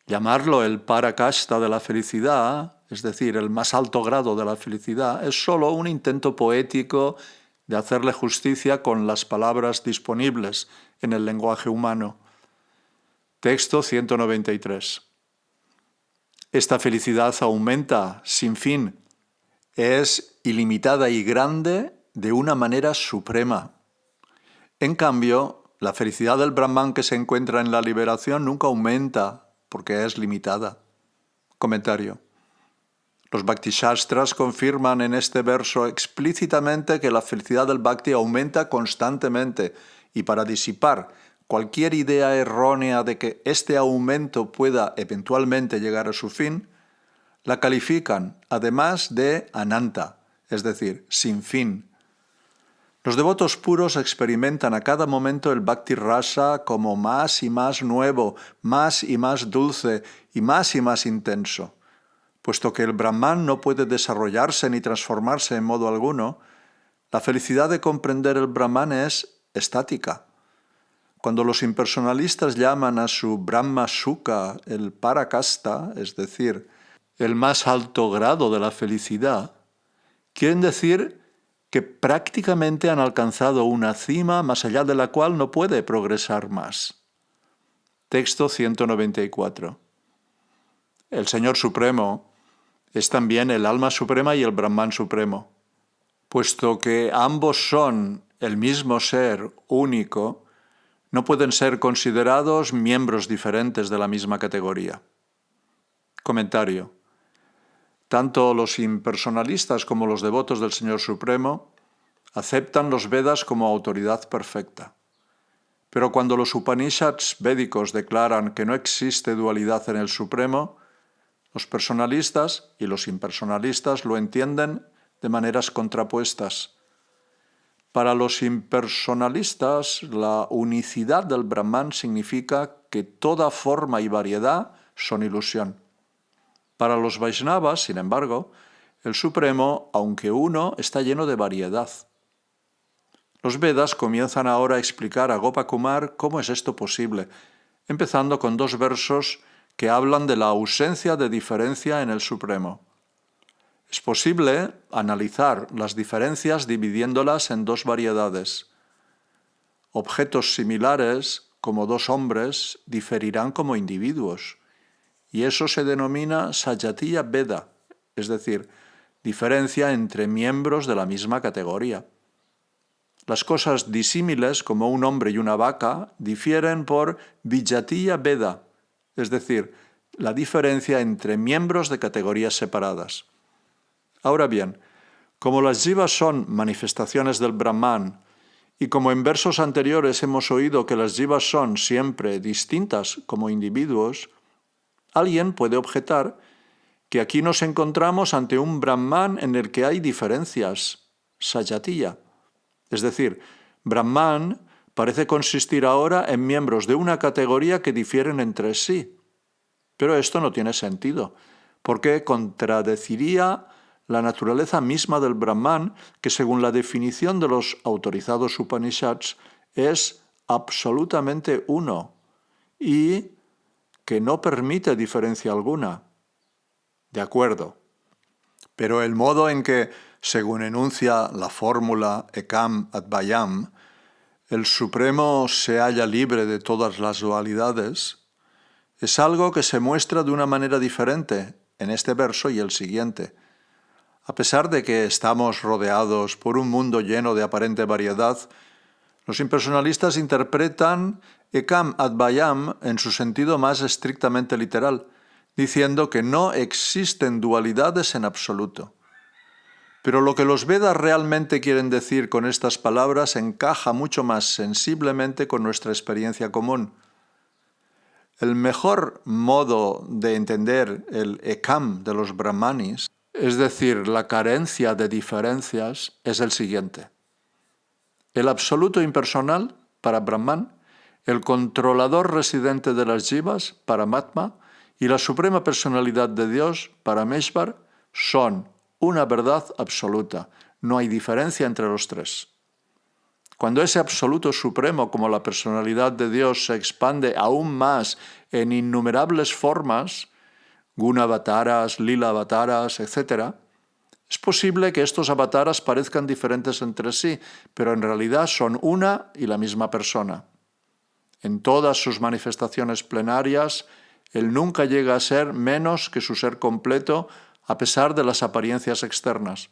Llamarlo el parakashta de la felicidad, es decir, el más alto grado de la felicidad, es solo un intento poético de hacerle justicia con las palabras disponibles en el lenguaje humano. Texto 193. Esta felicidad aumenta sin fin, es ilimitada y grande de una manera suprema. En cambio, la felicidad del Brahman que se encuentra en la liberación nunca aumenta porque es limitada. Comentario. Los Bhakti-shastras confirman en este verso explícitamente que la felicidad del Bhakti aumenta constantemente, y para disipar cualquier idea errónea de que este aumento pueda eventualmente llegar a su fin, la califican además de ananta, es decir, sin fin. Los devotos puros experimentan a cada momento el Bhakti Rasa como más y más nuevo, más y más dulce y más intenso. Puesto que el Brahman no puede desarrollarse ni transformarse en modo alguno, la felicidad de comprender el Brahman es estática. Cuando los impersonalistas llaman a su Brahma Sukha el Parakasta, es decir, el más alto grado de la felicidad, quieren decir que prácticamente han alcanzado una cima más allá de la cual no puede progresar más. Texto 194. El Señor Supremo es también el alma suprema y el Brahman supremo. Puesto que ambos son el mismo ser único, no pueden ser considerados miembros diferentes de la misma categoría. Comentario. Tanto los impersonalistas como los devotos del Señor Supremo aceptan los Vedas como autoridad perfecta. Pero cuando los Upanishads védicos declaran que no existe dualidad en el Supremo, los personalistas y los impersonalistas lo entienden de maneras contrapuestas. Para los impersonalistas, la unicidad del Brahman significa que toda forma y variedad son ilusión. Para los Vaishnavas, sin embargo, el Supremo, aunque uno, está lleno de variedad. Los Vedas comienzan ahora a explicar a Gopakumar cómo es esto posible. empezando con 2 versos que hablan de la ausencia de diferencia en el Supremo. Es posible analizar las diferencias dividiéndolas en 2 variedades. Objetos similares, como 2 hombres, diferirán como individuos, y eso se denomina Sajatiya Veda, es decir, diferencia entre miembros de la misma categoría. Las cosas disímiles, como un hombre y una vaca, difieren por Vijatiya Veda, es decir, la diferencia entre miembros de categorías separadas. Ahora bien, como las jivas son manifestaciones del Brahman, y como en versos anteriores hemos oído que las jivas son siempre distintas como individuos, alguien puede objetar que aquí nos encontramos ante un Brahman en el que hay diferencias, Sajatiya. Es decir, Brahman parece consistir ahora en miembros de una categoría que difieren entre sí. Pero esto no tiene sentido, porque contradeciría la naturaleza misma del Brahman, que según la definición de los autorizados Upanishads es absolutamente uno y que no permite diferencia alguna. De acuerdo. Pero el modo en que, según enuncia la fórmula Ekam Advayam, el Supremo se halla libre de todas las dualidades, es algo que se muestra de una manera diferente en este verso y el siguiente. A pesar de que estamos rodeados por un mundo lleno de aparente variedad, los impersonalistas interpretan Ekam Advayam en su sentido más estrictamente literal, diciendo que no existen dualidades en absoluto. Pero lo que los Vedas realmente quieren decir con estas palabras encaja mucho más sensiblemente con nuestra experiencia común. El mejor modo de entender el Ekam de los Brahmanis, es decir, la carencia de diferencias, es el siguiente. El absoluto impersonal, para Brahman, el controlador residente de las jivas, Paramatma, y la suprema personalidad de Dios, Parameshvar, son una verdad absoluta. No hay diferencia entre los tres. Cuando ese absoluto supremo, como la personalidad de Dios, se expande aún más en innumerables formas, Guna-avataras, Lila-avataras, etc., es posible que estos avataras parezcan diferentes entre sí, pero en realidad son una y la misma persona. En todas sus manifestaciones plenarias, Él nunca llega a ser menos que su ser completo, a pesar de las apariencias externas.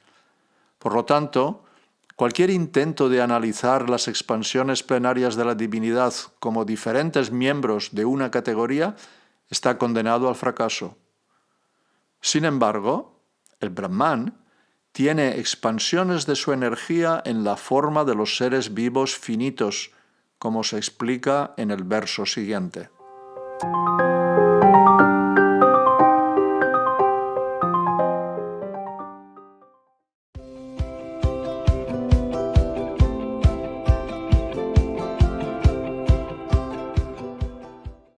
Por lo tanto, cualquier intento de analizar las expansiones plenarias de la divinidad como diferentes miembros de una categoría está condenado al fracaso. Sin embargo, el Brahman tiene expansiones de su energía en la forma de los seres vivos finitos, como se explica en el verso siguiente.